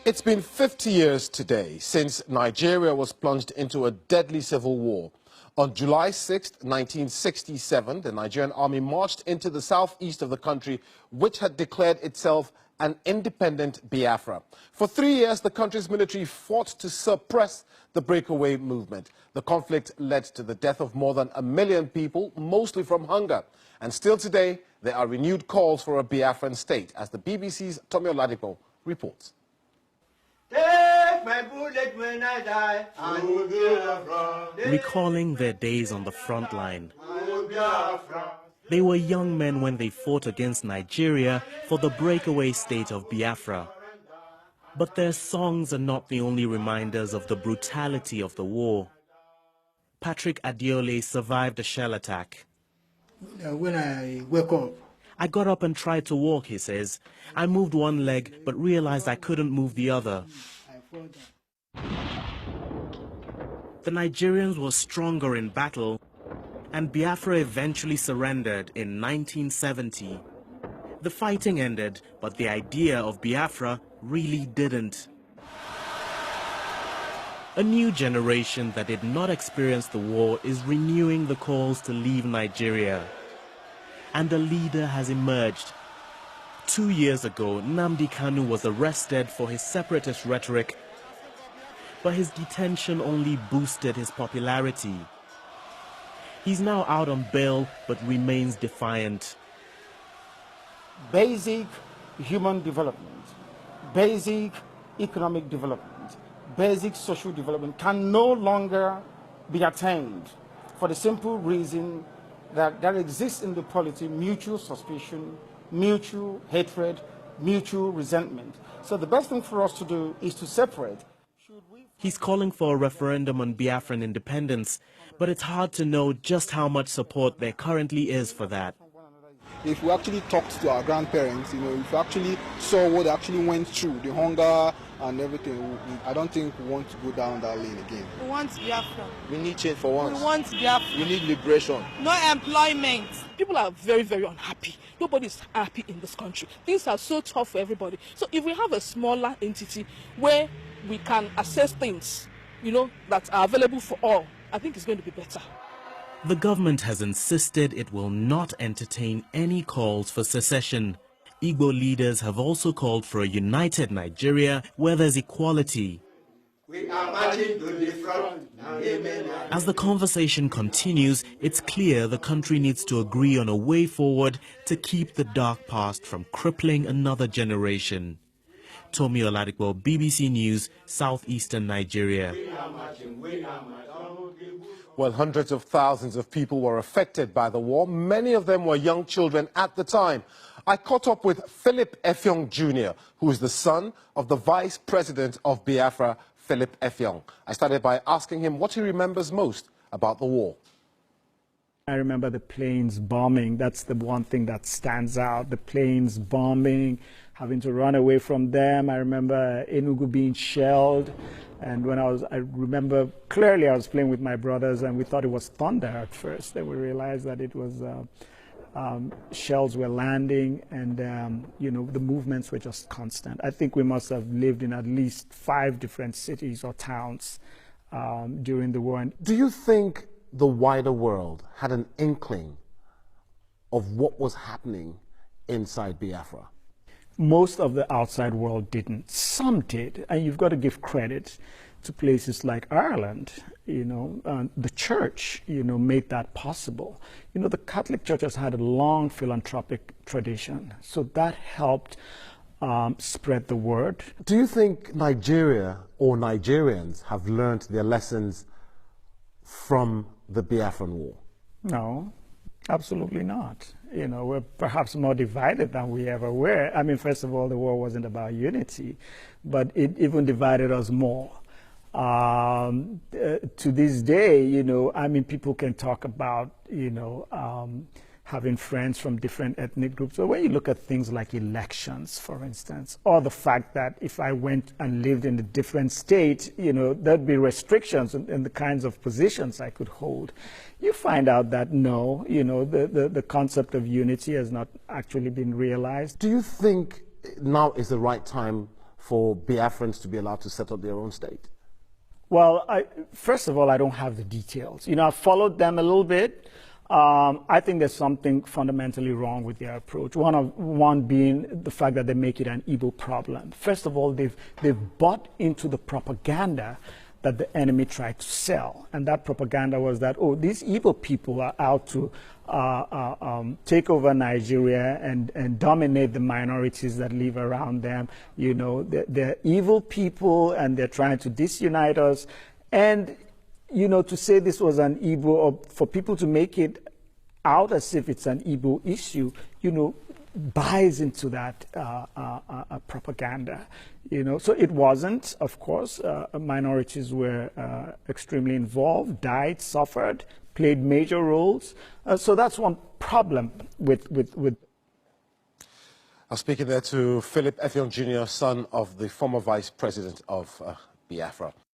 It's been 50 years today since Nigeria was plunged into a deadly civil war. On July 6, 1967, the Nigerian army marched into the southeast of the country, which had declared itself an independent Biafra. For 3 years, the country's military fought to suppress the breakaway movement. The conflict led to the death of more than 1 million people, mostly from hunger. And still today, there are renewed calls for a Biafran state, as the BBC's Tommy Oladipo reports. Take my bullet when I die. I will Biafra. Recalling their days on the front line. They were young men when they fought against Nigeria for the breakaway state of Biafra. But their songs are not the only reminders of the brutality of the war. Patrick Adiole survived a shell attack. When I woke up, I got up and tried to walk, he says. I moved one leg, but realized I couldn't move the other. The Nigerians were stronger in battle, and Biafra eventually surrendered in 1970. The fighting ended, but the idea of Biafra really didn't. A new generation that did not experience the war is renewing the calls to leave Nigeria. And a leader has emerged. 2 years ago, Nnamdi Kanu was arrested for his separatist rhetoric, but his detention only boosted his popularity. He's now out on bail, but remains defiant. basic human development, basic economic development, basic social development can no longer be attained for the simple reason that there exists in the polity mutual suspicion, mutual hatred, mutual resentment. So the best thing for us to do is to separate. He's calling for a referendum on Biafran independence, but it's hard to know just how much support there currently is for that. If we actually talked to our grandparents, if we actually saw what they actually went through, the hunger and everything, I don't think we want to go down that lane again. We want Biafra. We need change for once. We want Biafra. We need liberation. No employment. People are very, very unhappy. Nobody's happy in this country. Things are so tough for everybody. So if we have a smaller entity where we can assess things, that are available for all, I think it's going to be better. The government has insisted it will not entertain any calls for secession. Igbo leaders have also called for a united Nigeria where there's equality. We are marching to the front. Amen. As the conversation continues, it's clear the country needs to agree on a way forward to keep the dark past from crippling another generation. Tommy Oladipo, BBC News, southeastern Nigeria. Well, hundreds of thousands of people were affected by the war. Many of them were young children at the time. I caught up with Philip Effiong Jr., who is the son of the vice president of Biafra, Philip Effiong. I started by asking him what he remembers most about the war. I remember the planes bombing. That's the one thing that stands out, the planes bombing, having to run away from them. I remember Enugu being shelled. And I remember clearly I was playing with my brothers and we thought it was thunder at first. Then we realized that it was shells were landing and, the movements were just constant. I think we must have lived in at least 5 different cities or towns during the war. And do you think the wider world had an inkling of what was happening inside Biafra? Most of the outside world didn't. Some did, and you've got to give credit to places like Ireland. The church, made that possible. The Catholic Church has had a long philanthropic tradition, so that helped spread the word. Do you think Nigeria or Nigerians have learned their lessons from the Biafran War? No. Absolutely not. We're perhaps more divided than we ever were. I mean, first of all, the war wasn't about unity, but it even divided us more. To this day, people can talk about, having friends from different ethnic groups. So when you look at things like elections, for instance, or the fact that if I went and lived in a different state, there'd be restrictions in the kinds of positions I could hold. You find out that no, the concept of unity has not actually been realized. Do you think now is the right time for Biafrans to be allowed to set up their own state? Well, first of all, I don't have the details. You know, I've followed them a little bit. I think there's something fundamentally wrong with their approach. One being the fact that they make it an Igbo problem. First of all, they've bought into the propaganda that the enemy tried to sell, and that propaganda was that, oh, these Igbo people are out to take over Nigeria and dominate the minorities that live around them. You know, they're evil people, and they're trying to disunite us. And you know, to say this was an Igbo, or for people to make it out as if it's an Igbo issue, you know, buys into that propaganda. You know, so it wasn't, of course. Minorities were extremely involved, died, suffered, played major roles. So that's one problem with. I'm speaking there to Philip Effiong Jr., son of the former vice president of Biafra.